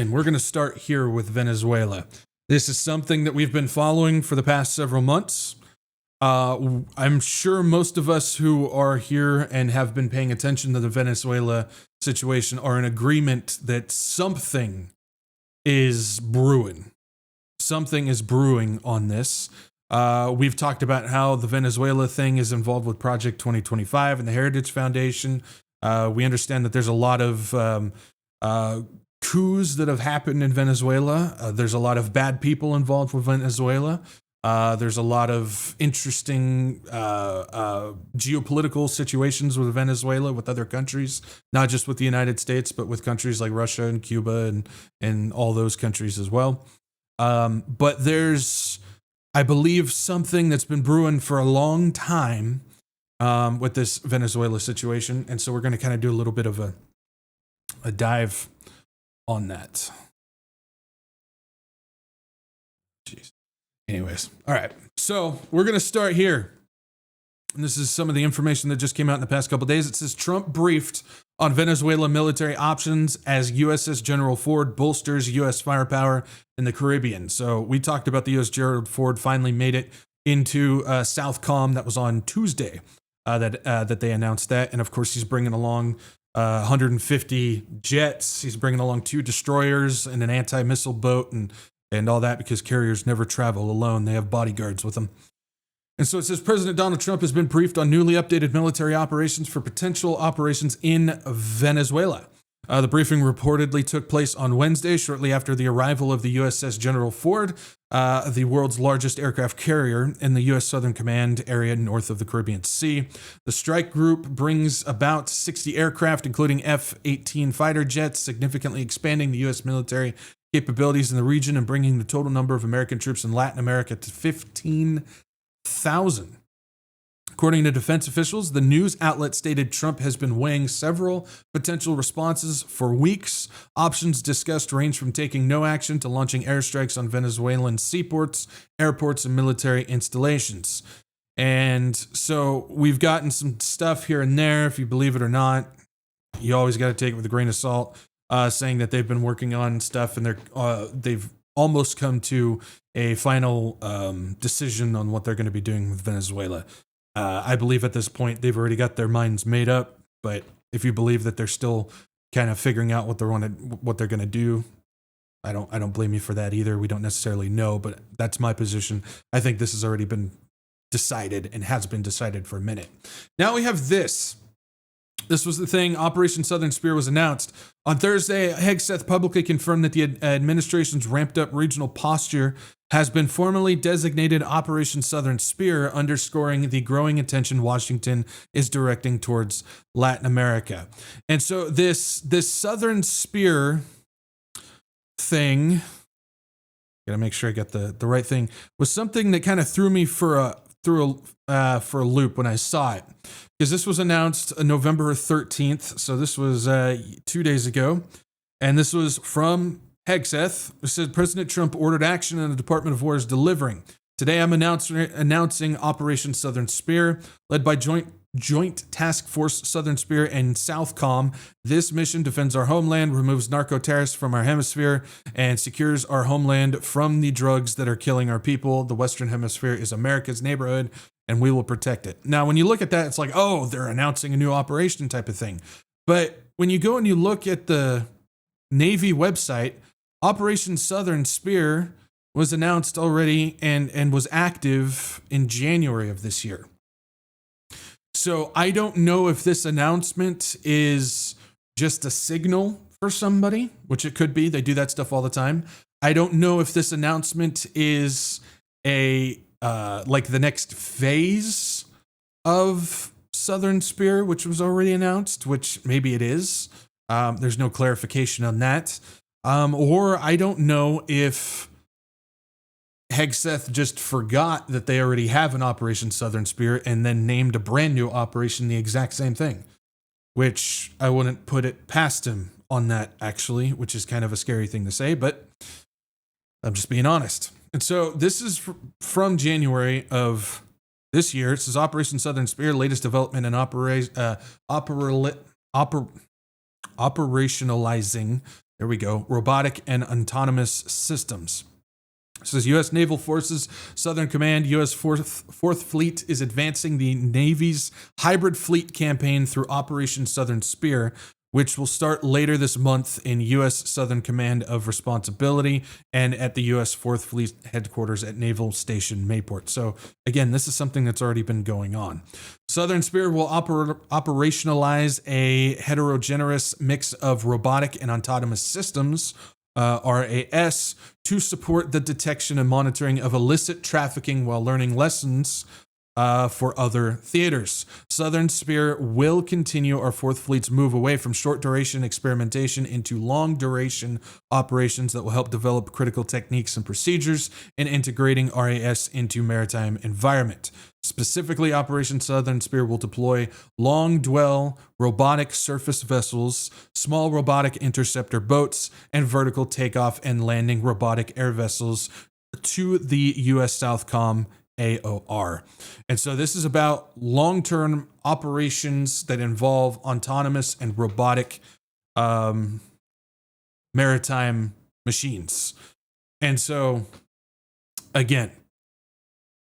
and we're going to start here with Venezuela. This is something that we've been following for the past several months. I'm sure most of us who are here and have been paying attention to the Venezuela situation are in agreement that something is brewing. Something is brewing on this. We've talked about how the Venezuela thing is involved with Project 2025 and the Heritage Foundation. We understand that there's a lot of coups that have happened in Venezuela. There's a lot of bad people involved with Venezuela. There's a lot of interesting geopolitical situations with Venezuela, with other countries, not just with the United States, but with countries like Russia and Cuba and all those countries as well. But there's, I believe, something that's been brewing for a long time with this Venezuela situation. And so we're going to kind of do a little bit of a dive on that. Jeez. Anyways, all right. So we're going to start here. And this is some of the information that just came out in the past couple of days. It says Trump briefed on Venezuela military options as USS General Ford bolsters U.S. firepower in the Caribbean. So we talked about the U.S. Gerald Ford finally made it into Southcom. That was on Tuesday that they announced that. And of course, he's bringing along 150 jets. He's bringing along 2 destroyers and an anti-missile boat and all that, because carriers never travel alone. They have bodyguards with them. And so it says President Donald Trump has been briefed on newly updated military operations for potential operations in Venezuela. The briefing reportedly took place on Wednesday, shortly after the arrival of the USS General Ford, the world's largest aircraft carrier in the U.S. Southern Command area north of the Caribbean Sea. The strike group brings about 60 aircraft, including F-18 fighter jets, significantly expanding the U.S. military capabilities in the region and bringing the total number of American troops in Latin America to 15,000. According to defense officials, the news outlet stated Trump has been weighing several potential responses for weeks. Options discussed range from taking no action to launching airstrikes on Venezuelan seaports, airports, and military installations. And so we've gotten some stuff here and there, if you believe it or not. You always got to take it with a grain of salt. Saying that they've been working on stuff and they've almost come to a final decision on what they're going to be doing with Venezuela. I believe at this point they've already got their minds made up, but if you believe that they're still kind of figuring out what they're going to do, I don't blame you for that either. We don't necessarily know, but that's my position. I think this has already been decided and has been decided for a minute. Now we have this. This was the thing. Operation Southern Spear was announced. On Thursday, Hegseth publicly confirmed that the administration's ramped-up regional posture has been formally designated Operation Southern Spear, underscoring the growing attention Washington is directing towards Latin America. And so this Southern Spear thing, gotta make sure I got the right thing, was something that kind of threw me for a loop when I saw it. Because this was announced November 13th, so this was 2 days ago, and this was from Hegseth. It said President Trump ordered action and the Department of War is delivering. Today I'm announcing Operation Southern Spear, led by Joint Task Force Southern Spear and Southcom. This mission defends our homeland, removes narco-terrorists from our hemisphere, and secures our homeland from the drugs that are killing our people. The Western Hemisphere is America's neighborhood, and we will protect it. Now, when you look at that, it's like, oh, they're announcing a new operation type of thing. But when you go and you look at the Navy website, Operation Southern Spear was announced already and was active in January of this year. So I don't know if this announcement is just a signal for somebody, which it could be. They do that stuff all the time. I don't know if this announcement is like the next phase of Southern Spear, which was already announced, which maybe it is. There's no clarification on that. Or I don't know if Hegseth just forgot that they already have an Operation Southern Spear and then named a brand new operation the exact same thing, which I wouldn't put it past him on that, actually, which is kind of a scary thing to say, but I'm just being honest. And so this is from January of this year. It says Operation Southern Spear, latest development in operationalizing There we go. Robotic and autonomous systems. It says U.S. Naval Forces Southern Command, U.S. Fourth Fleet is advancing the Navy's hybrid fleet campaign through Operation Southern Spear, which will start later this month in U.S. Southern Command of Responsibility and at the U.S. Fourth Fleet headquarters at Naval Station Mayport. So again, this is something that's already been going on. Southern Spear will operationalize a heterogeneous mix of robotic and autonomous systems, RAS, to support the detection and monitoring of illicit trafficking while learning lessons for other theaters. Southern Spear will continue our Fourth Fleet's move away from short-duration experimentation into long-duration operations that will help develop critical techniques and procedures in integrating RAS into maritime environment. Specifically, Operation Southern Spear will deploy long-dwell robotic surface vessels, small robotic interceptor boats, and vertical takeoff and landing robotic air vessels to the U.S. Southcom AOR. And so this is about long-term operations that involve autonomous and robotic maritime machines. And so, again,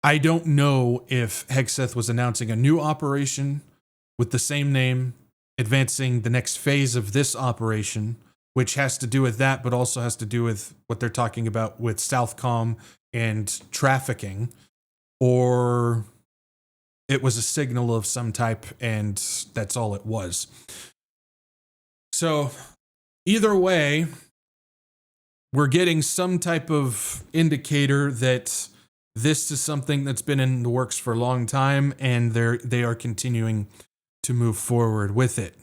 I don't know if Hegseth was announcing a new operation with the same name, advancing the next phase of this operation, which has to do with that, but also has to do with what they're talking about with Southcom and trafficking, or it was a signal of some type and that's all it was. So either way, we're getting some type of indicator that this is something that's been in the works for a long time, and they are continuing to move forward with it.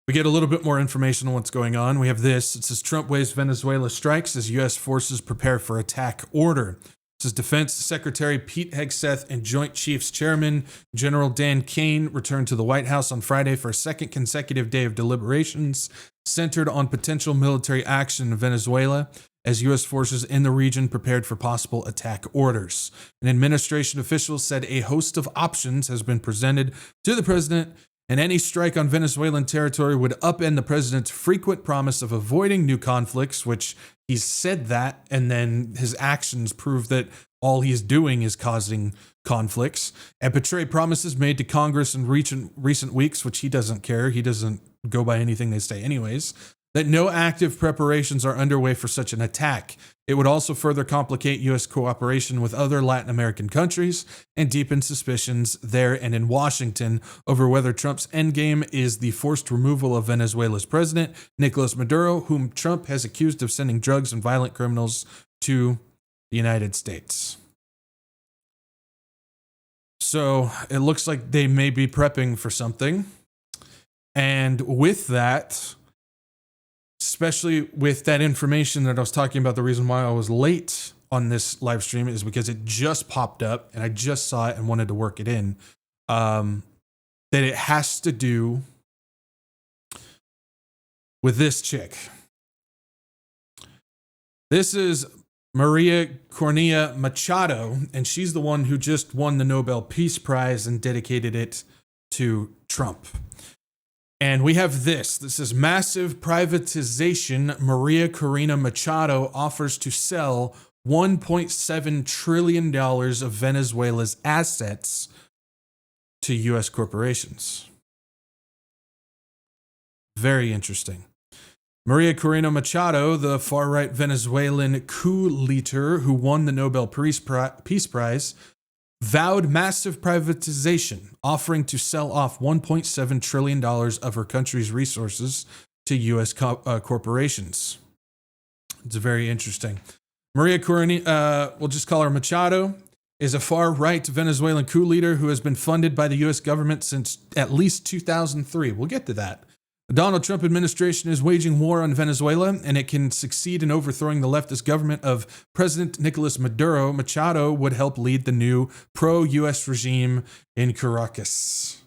We get a little bit more information on what's going on. We have this. It says Trump waves Venezuela strikes as U.S. forces prepare for attack order. It says Defense Secretary Pete Hegseth and Joint Chiefs Chairman General Dan Kane returned to the White House on Friday for a second consecutive day of deliberations centered on potential military action in Venezuela as U.S. forces in the region prepared for possible attack orders. An administration official said a host of options has been presented to the president, and any strike on Venezuelan territory would upend the president's frequent promise of avoiding new conflicts, which he's said that, and then his actions prove that all he's doing is causing conflicts, and betray promises made to Congress in recent weeks, which he doesn't care. He doesn't go by anything they say anyways, that no active preparations are underway for such an attack. It would also further complicate U.S. cooperation with other Latin American countries and deepen suspicions there and in Washington over whether Trump's endgame is the forced removal of Venezuela's president, Nicolas Maduro, whom Trump has accused of sending drugs and violent criminals to the United States. So it looks like they may be prepping for something. And with that, especially with that information that I was talking about, the reason why I was late on this live stream is because it just popped up and I just saw it and wanted to work it in. That it has to do with this chick. This is Maria Corina Machado, and she's the one who just won the Nobel Peace Prize and dedicated it to Trump. And we have this. This is massive privatization. Maria Corina Machado offers to sell $1.7 trillion of Venezuela's assets to U.S. corporations. Very interesting. Maria Corina Machado, the far-right Venezuelan coup leader who won the Nobel Peace Prize, vowed massive privatization, offering to sell off $1.7 trillion of her country's resources to U.S. corporations. It's very interesting. Maria Corina, we'll just call her Machado, is a far-right Venezuelan coup leader who has been funded by the U.S. government since at least 2003. We'll get to that. The Donald Trump administration is waging war on Venezuela, and it can succeed in overthrowing the leftist government of President Nicolas Maduro. Machado would help lead the new pro-U.S. regime in Caracas.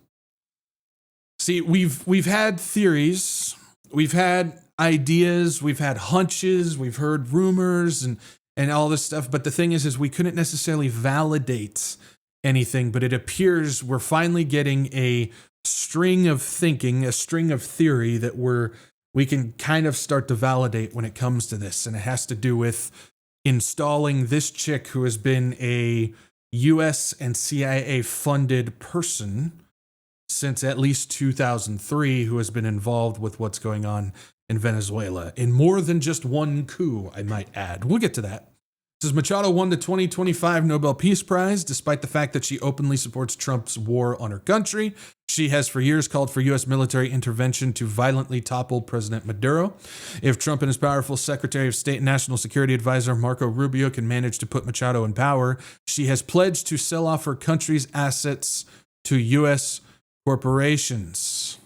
See, we've had theories, we've had ideas, we've had hunches, we've heard rumors and all this stuff, but the thing is we couldn't necessarily validate anything, but it appears we're finally getting a string of thinking, a string of theory that we're we can kind of start to validate when it comes to this. And it has to do with installing this chick who has been a US and CIA funded person since at least 2003, who has been involved with what's going on in Venezuela in more than just one coup, I might add. We'll get to that. It says Machado won the 2025 Nobel Peace Prize despite the fact that she openly supports Trump's war on her country. She has for years called for U.S. military intervention to violently topple President Maduro. If Trump and his powerful Secretary of State and National Security Advisor Marco Rubio can manage to put Machado in power, she has pledged to sell off her country's assets to U.S. corporations.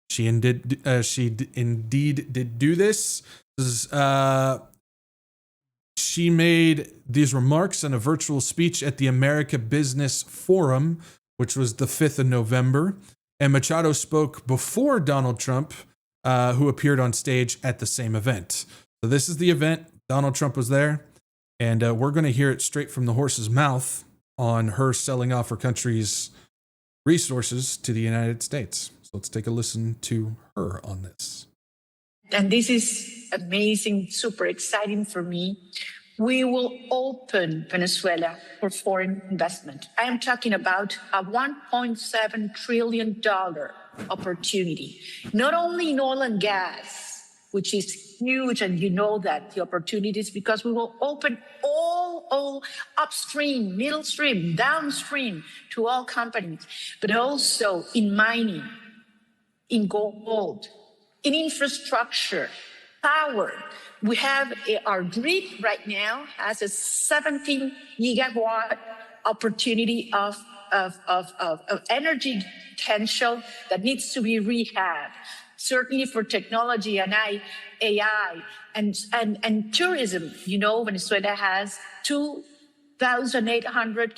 She indeed did do this. She made these remarks in a virtual speech at the America Business Forum, which was the 5th of November. And Machado spoke before Donald Trump, who appeared on stage at the same event. So this is the event. Donald Trump was there. And we're going to hear it straight from the horse's mouth on her selling off her country's resources to the United States. So let's take a listen to her on this. And this is amazing, super exciting for me. We will open Venezuela for foreign investment. I am talking about a $1.7 trillion opportunity, not only in oil and gas, which is huge, and you know that the opportunities, because we will open all upstream, middle stream, downstream to all companies, but also in mining, in gold, in infrastructure, power. We have our grid right now has a 17 gigawatt opportunity of energy potential that needs to be rehabbed. Certainly for technology and AI and tourism. You know, Venezuela has 2,800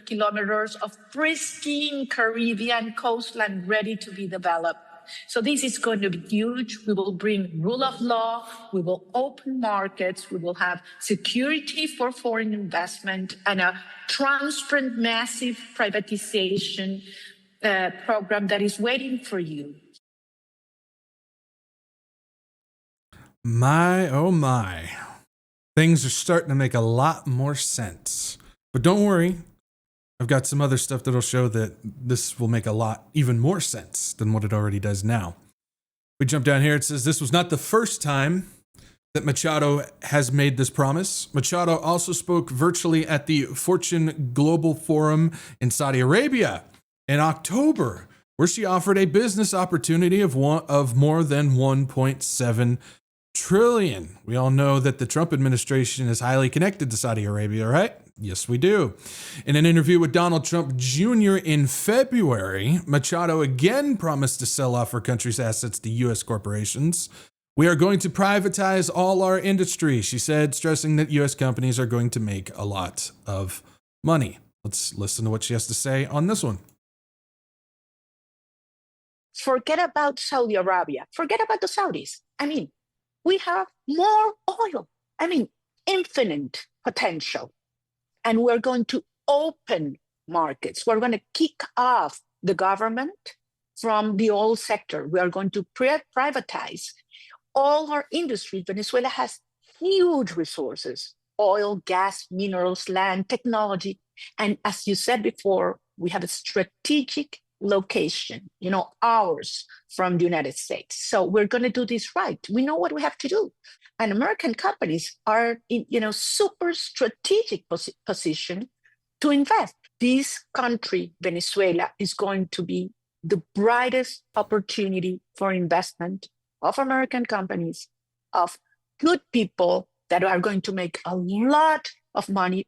kilometers of pristine Caribbean coastline ready to be developed. So this is going to be huge. We will bring rule of law. We will open markets. We will have security for foreign investment and a transparent, massive privatization program that is waiting for you. My, oh my. Things are starting to make a lot more sense. But don't worry. I've got some other stuff that'll show that this will make a lot even more sense than what it already does now. We jump down here. It says this was not the first time that Machado has made this promise. Machado also spoke virtually at the Fortune Global Forum in Saudi Arabia in October, where she offered a business opportunity of more than $1.7 trillion. We all know that the Trump administration is highly connected to Saudi Arabia, right? Yes, we do. In an interview with Donald Trump Jr. in February, Machado again promised to sell off her country's assets to U.S. corporations. We are going to privatize all our industry, she said, stressing that U.S. companies are going to make a lot of money. Let's listen to what she has to say on this one. Forget about Saudi Arabia. Forget about the Saudis. I mean, we have more oil. I mean, infinite potential. And we're going to open markets. We're going to kick off the government from the oil sector. We are going to privatize all our industry. Venezuela has huge resources, oil, gas, minerals, land, technology. And as you said before, we have a strategic location, hours from the United States. So we're going to do this right. We know what we have to do. And American companies are in, super strategic position to invest. This country, Venezuela, is going to be the brightest opportunity for investment of American companies, of good people that are going to make a lot of money.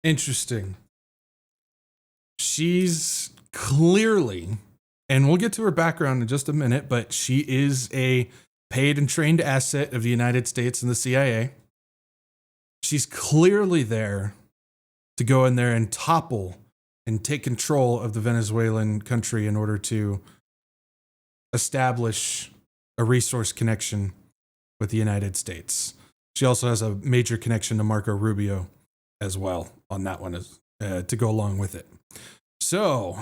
Interesting. She's clearly, and we'll get to her background in just a minute, but she is a paid and trained asset of the United States and the CIA. She's clearly there to go in there and topple and take control of the Venezuelan country in order to establish a resource connection with the United States. She also has a major connection to Marco Rubio as well on that one to go along with it. So,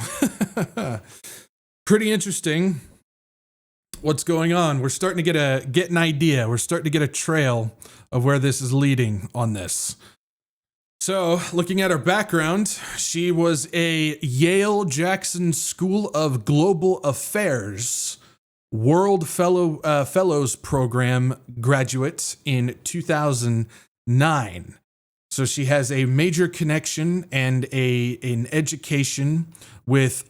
pretty interesting what's going on. We're starting to get an idea. We're starting to get a trail of where this is leading on this. So, looking at her background, she was a Yale Jackson School of Global Affairs World Fellows Program graduate in 2009. So she has a major connection and an education with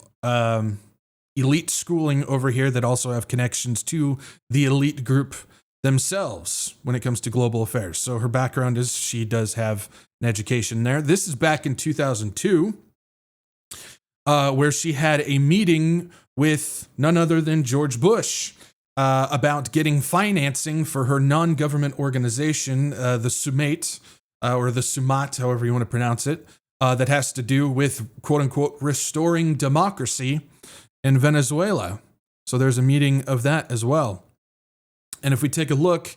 elite schooling over here that also have connections to the elite group themselves when it comes to global affairs. So her background is she does have an education there. This is back in 2002, where she had a meeting with none other than George Bush about getting financing for her non-government organization, the Summate, or the Sumat, however you want to pronounce it, that has to do with, quote-unquote, restoring democracy in Venezuela. So there's a meeting of that as well. And if we take a look,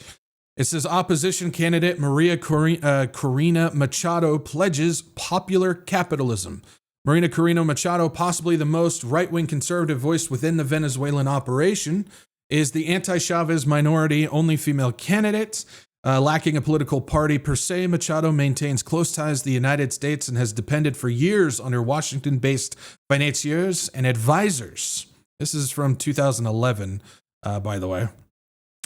it says opposition candidate Maria Corina Machado pledges popular capitalism. Maria Corina Machado, possibly the most right-wing conservative voice within the Venezuelan operation, is the anti-Chavez minority-only female candidate. Lacking a political party per se, Machado maintains close ties to the United States and has depended for years on her Washington-based financiers and advisors. This is from 2011, by the way.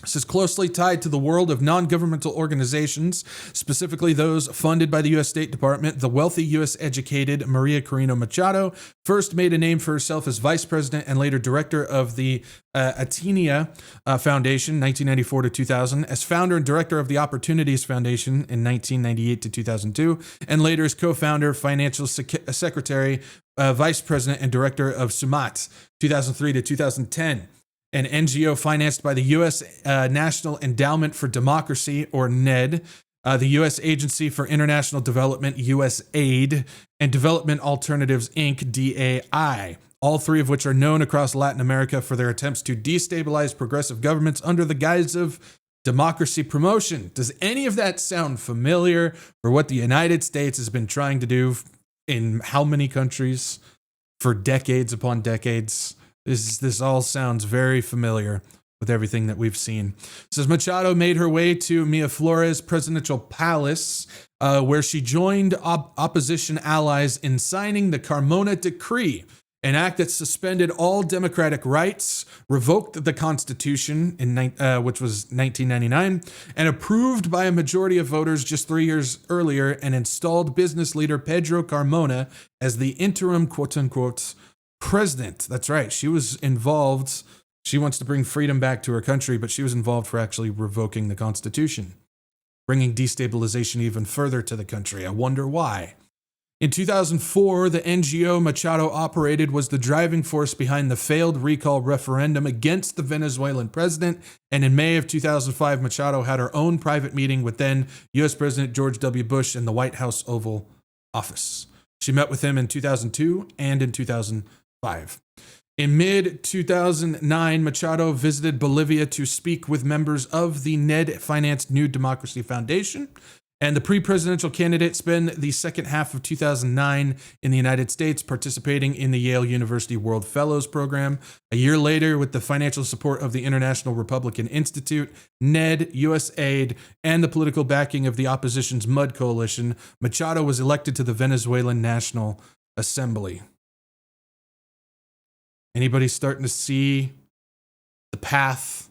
This is closely tied to the world of non-governmental organizations, specifically those funded by the U.S. State Department. The wealthy U.S.-educated Maria Corina Machado first made a name for herself as vice president and later director of the Atenea Foundation, 1994 to 2000, as founder and director of the Opportunities Foundation in 1998 to 2002, and later as co-founder, financial secretary, vice president, and director of Sumat, 2003 to 2010. An NGO financed by the U.S. National Endowment for Democracy, or NED, the U.S. Agency for International Development, USAID, and Development Alternatives, Inc., DAI, all three of which are known across Latin America for their attempts to destabilize progressive governments under the guise of democracy promotion. Does any of that sound familiar for what the United States has been trying to do in how many countries for decades upon decades? This all sounds very familiar with everything that we've seen. It says Machado made her way to Miraflores Presidential Palace, where she joined opposition allies in signing the Carmona Decree, an act that suspended all democratic rights, revoked the Constitution, which was 1999, and approved by a majority of voters just 3 years earlier, and installed business leader Pedro Carmona as the interim, quote-unquote, president. That's right. She was involved. She wants to bring freedom back to her country, but she was involved for actually revoking the Constitution, bringing destabilization even further to the country. I wonder why. In 2004, the NGO Machado operated was the driving force behind the failed recall referendum against the Venezuelan president, and in May of 2005, Machado had her own private meeting with then U.S. President George W. Bush in the White House Oval Office. She met with him in 2002 and in 2005. In mid-2009, Machado visited Bolivia to speak with members of the NED-financed New Democracy Foundation, and the pre-presidential candidate spent the second half of 2009 in the United States participating in the Yale University World Fellows Program. A year later, with the financial support of the International Republican Institute, NED, USAID, and the political backing of the opposition's MUD coalition, Machado was elected to the Venezuelan National Assembly. Anybody starting to see the path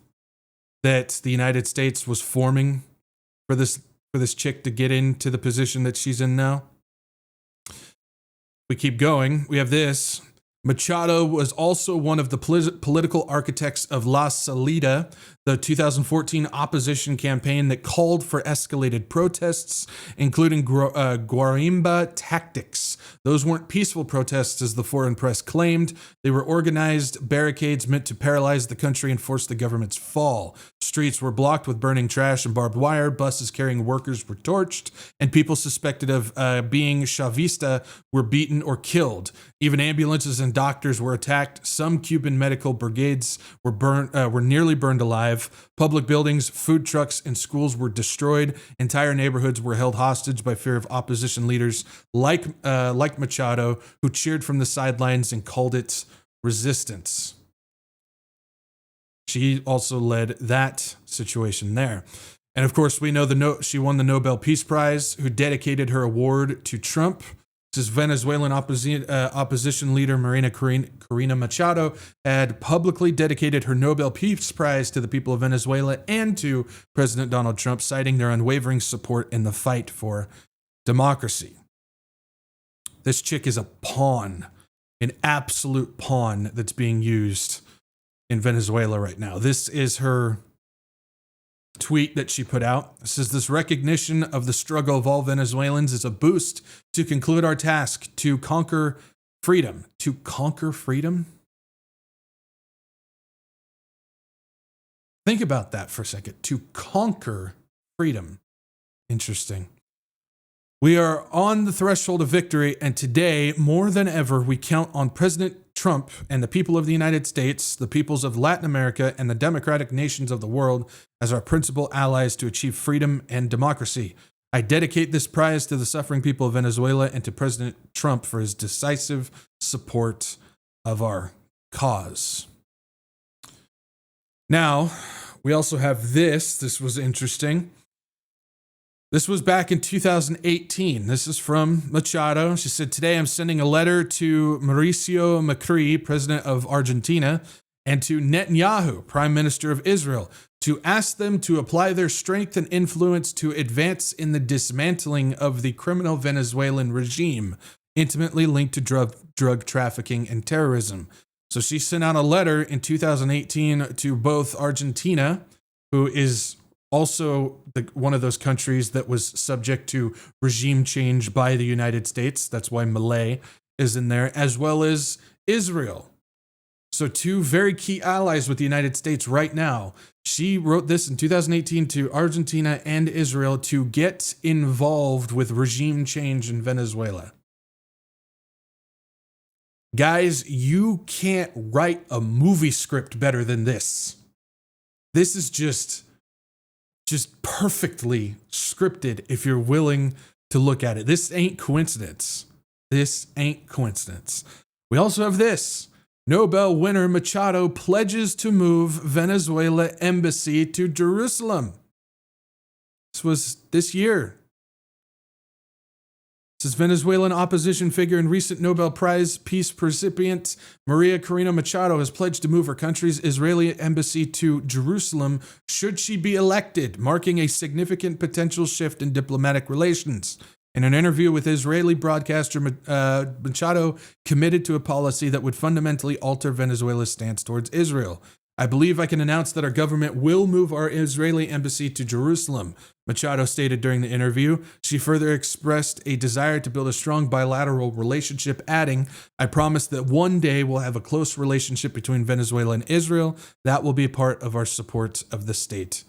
that the United States was forming for this chick to get into the position that she's in now? We keep going. We have this. Machado was also one of the political architects of La Salida, the 2014 opposition campaign that called for escalated protests, including guarimba tactics. Those weren't peaceful protests, as the foreign press claimed. They were organized barricades meant to paralyze the country and force the government's fall. Streets were blocked with burning trash and barbed wire, buses carrying workers were torched, and people suspected of being Chavista were beaten or killed. Even ambulances and doctors were attacked. Some Cuban medical brigades were nearly burned alive. Public buildings, food trucks, and schools were destroyed. Entire neighborhoods were held hostage by fear of opposition leaders like Machado, who cheered from the sidelines and called it resistance. She also led that situation there. And of course, we know she won the Nobel Peace Prize, who dedicated her award to Trump. This Venezuelan opposition leader Maria Corina Machado had publicly dedicated her Nobel Peace Prize to the people of Venezuela and to President Donald Trump, citing their unwavering support in the fight for democracy. This chick is a pawn, an absolute pawn that's being used in Venezuela right now. This is her tweet that she put out. It says, "This recognition of the struggle of all Venezuelans is a boost to conclude our task to conquer freedom." To conquer freedom? Think about that for a second. To conquer freedom. Interesting. We are on the threshold of victory, and today, more than ever, we count on President Trump and the people of the United States, the peoples of Latin America, and the democratic nations of the world as our principal allies to achieve freedom and democracy. I dedicate this prize to the suffering people of Venezuela and to President Trump for his decisive support of our cause. Now, we also have this. This was interesting. This was back in 2018. This is from Machado. She said, "Today I'm sending a letter to Mauricio Macri, president of Argentina, and to Netanyahu, prime minister of Israel, to ask them to apply their strength and influence to advance in the dismantling of the criminal Venezuelan regime, intimately linked to drug trafficking and terrorism." So she sent out a letter in 2018 to both Argentina, who is also one of those countries that was subject to regime change by the United States. That's why Malay is in there, as well as Israel. So two very key allies with the United States right now. She wrote this in 2018 to Argentina and Israel to get involved with regime change in Venezuela. Guys, you can't write a movie script better than this. This is just perfectly scripted if you're willing to look at it. This ain't coincidence. This ain't coincidence. We also have this. Nobel winner Machado pledges to move Venezuela embassy to Jerusalem. This was this year. This is Venezuelan opposition figure and recent Nobel Prize Peace recipient Maria Corina Machado has pledged to move her country's Israeli embassy to Jerusalem should she be elected, marking a significant potential shift in diplomatic relations. In an interview with Israeli broadcaster, Machado committed to a policy that would fundamentally alter Venezuela's stance towards Israel. "I believe I can announce that our government will move our Israeli embassy to Jerusalem," Machado stated during the interview. She further expressed a desire to build a strong bilateral relationship, adding, "I promise that one day we'll have a close relationship between Venezuela and Israel. That will be a part of our support of the state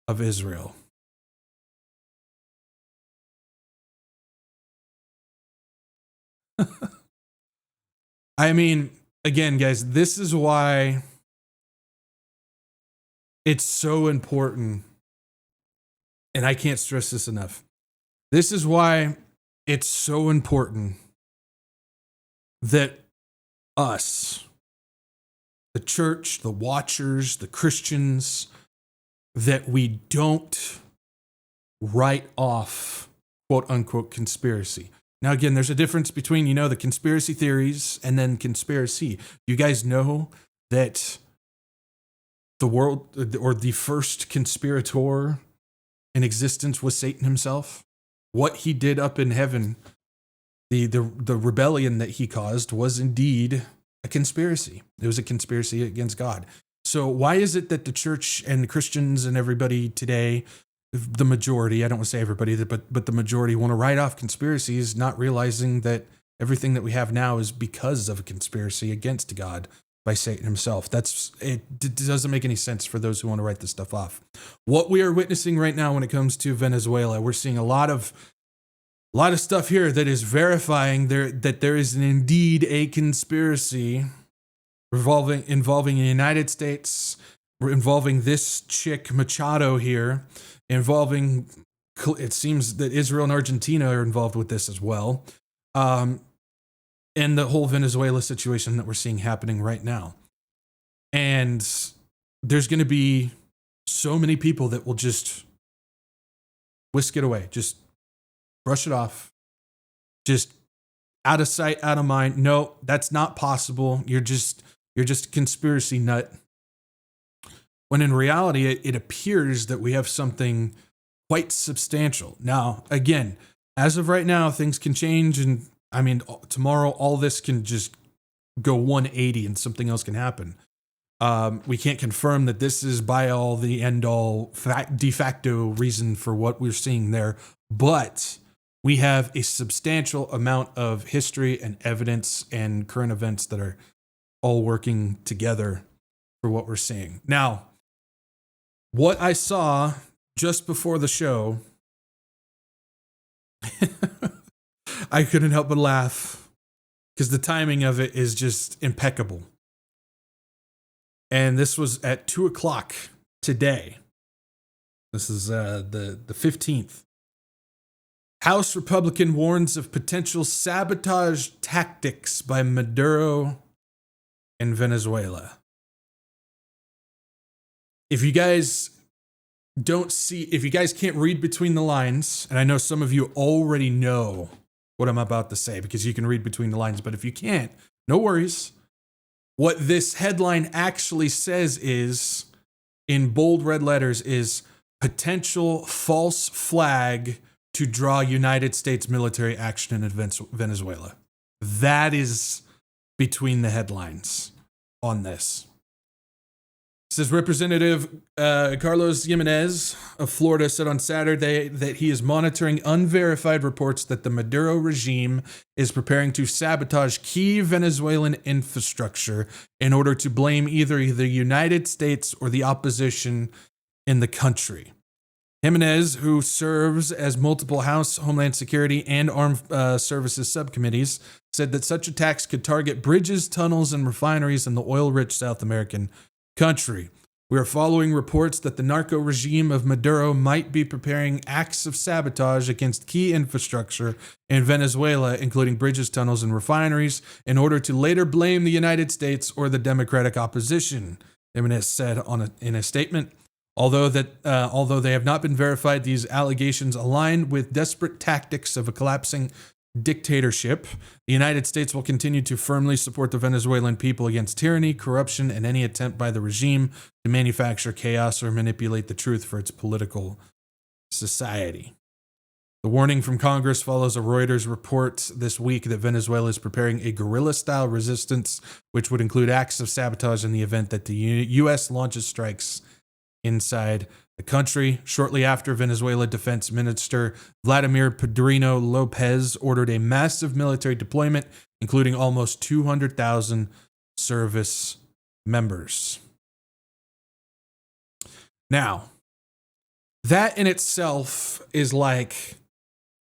of Israel." I mean, again, guys, this is why it's so important, and I can't stress this enough. This is why it's so important that us, the church, the watchers, the Christians, that we don't write off quote unquote conspiracy. Now, again, there's a difference between, the conspiracy theories and then conspiracy. You guys know that the world, or the first conspirator in existence, was Satan himself. What he did up in heaven, the rebellion that he caused, was indeed a conspiracy. It was a conspiracy against God. So why is it that the church and Christians and everybody today, the majority, I don't want to say everybody, but the majority want to write off conspiracies, not realizing that everything that we have now is because of a conspiracy against God by Satan himself? It doesn't make any sense for those who want to write this stuff off. What we are witnessing right now when it comes to Venezuela, we're seeing a lot of A lot of stuff here that is verifying that there is indeed a conspiracy involving the United States, involving this chick Machado here, involving, it seems that Israel and Argentina are involved with this as well, and the whole Venezuela situation that we're seeing happening right now. And there's going to be so many people that will just whisk it away, just brush it off, just out of sight, out of mind. No, that's not possible. You're just a conspiracy nut. When in reality, it appears that we have something quite substantial. Now, again, as of right now, things can change. And I mean, tomorrow, all this can just go 180 and something else can happen. We can't confirm that this is by all the end all de facto reason for what we're seeing there. But we have a substantial amount of history and evidence and current events that are all working together for what we're seeing. Now, what I saw just before the show, I couldn't help but laugh because the timing of it is just impeccable. And this was at 2:00 today. This is the 15th. House Republican warns of potential sabotage tactics by Maduro in Venezuela. If you guys can't read between the lines, and I know some of you already know what I'm about to say because you can read between the lines, but if you can't, no worries. What this headline actually says is, in bold red letters, is potential false flag to draw United States military action in Venezuela. That is between the headlines on this. It says Representative Carlos Jimenez of Florida said on Saturday that he is monitoring unverified reports that the Maduro regime is preparing to sabotage key Venezuelan infrastructure in order to blame either the United States or the opposition in the country. Jimenez, who serves as multiple House Homeland Security and Armed Services subcommittees, said that such attacks could target bridges, tunnels, and refineries in the oil-rich South American country. We are following reports that the narco regime of Maduro might be preparing acts of sabotage against key infrastructure in Venezuela, including bridges, tunnels, and refineries, in order to later blame the United States or the Democratic opposition, Jimenez said in a statement. Although they have not been verified, these allegations align with desperate tactics of a collapsing dictatorship. The United States will continue to firmly support the Venezuelan people against tyranny, corruption, and any attempt by the regime to manufacture chaos or manipulate the truth for its political society. The warning from Congress follows a Reuters report this week that Venezuela is preparing a guerrilla-style resistance, which would include acts of sabotage in the event that the U.S. launches strikes inside the country. Shortly after, Venezuela Defense Minister Vladimir Pedrino Lopez ordered a massive military deployment, including almost 200,000 service members. Now, that in itself is like,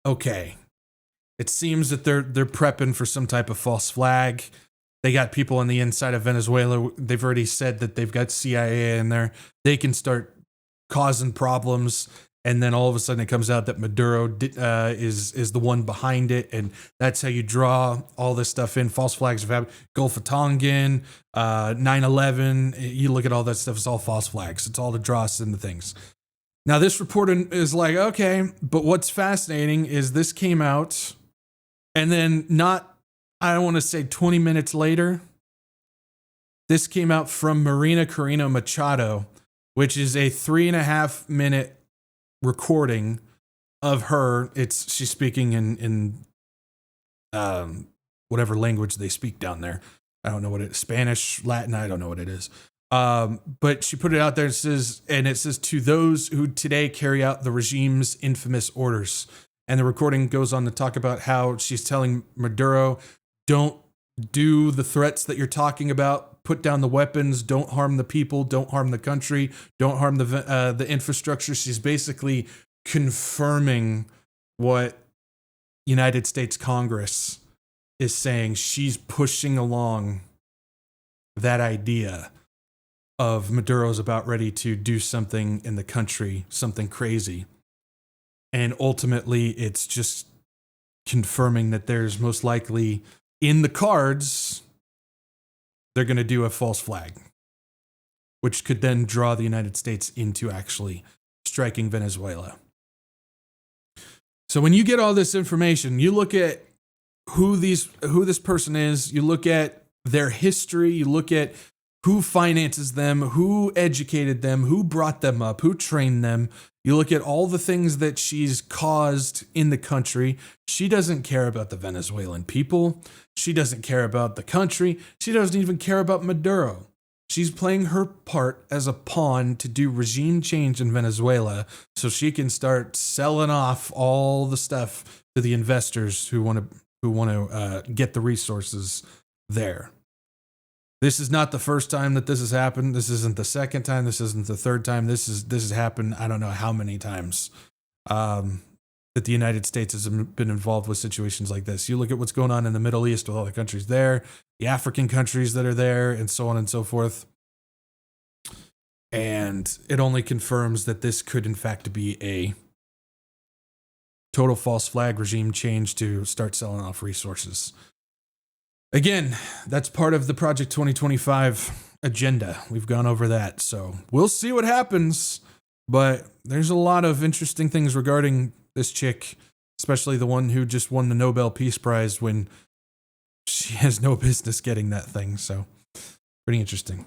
okay, it seems that they're prepping for some type of false flag. They got people on the inside of Venezuela. They've already said that they've got CIA in there. They can start causing problems, and then all of a sudden it comes out that Maduro is the one behind it, and that's how you draw all this stuff in. False flags have happened. Gulf of Tonkin, 9/11. You look at all that stuff; it's all false flags. It's all to draw us into things. Now, this report is like, okay, but what's fascinating is this came out, and then I don't want to say 20 minutes later, this came out from Maria Corina Machado, which is a 3.5-minute recording of her. She's speaking in whatever language they speak down there. I don't know what it is. Spanish, Latin, I don't know what it is. But she put it out there. It says to those who today carry out the regime's infamous orders. And the recording goes on to talk about how she's telling Maduro, don't do the threats that you're talking about. Put down the weapons. Don't harm the people. Don't harm the country. Don't harm the infrastructure. She's basically confirming what United States Congress is saying she's pushing along that idea of Maduro's about ready to do something in the country, something crazy. And ultimately, it's just confirming that there's most likely in the cards, they're going to do a false flag, which could then draw the United States into actually striking Venezuela. So when you get all this information, you look at who this person is, you look at their history, you look at who finances them, who educated them, who brought them up, who trained them. You look at all the things that she's caused in the country. She doesn't care about the Venezuelan people. She doesn't care about the country. She doesn't even care about Maduro. She's playing her part as a pawn to do regime change in Venezuela so she can start selling off all the stuff to the investors who want to get the resources there. This is not the first time that this has happened. This isn't the second time. This isn't the third time. This has happened. I don't know how many times that the United States has been involved with situations like this. You look at what's going on in the Middle East with all the countries there, the African countries that are there, and so on and so forth. And it only confirms that this could, in fact, be a total false flag regime change to start selling off resources. Again, that's part of the Project 2025 agenda. We've gone over that. So we'll see what happens. But there's a lot of interesting things regarding this chick, especially the one who just won the Nobel Peace Prize when she has no business getting that thing. So pretty interesting.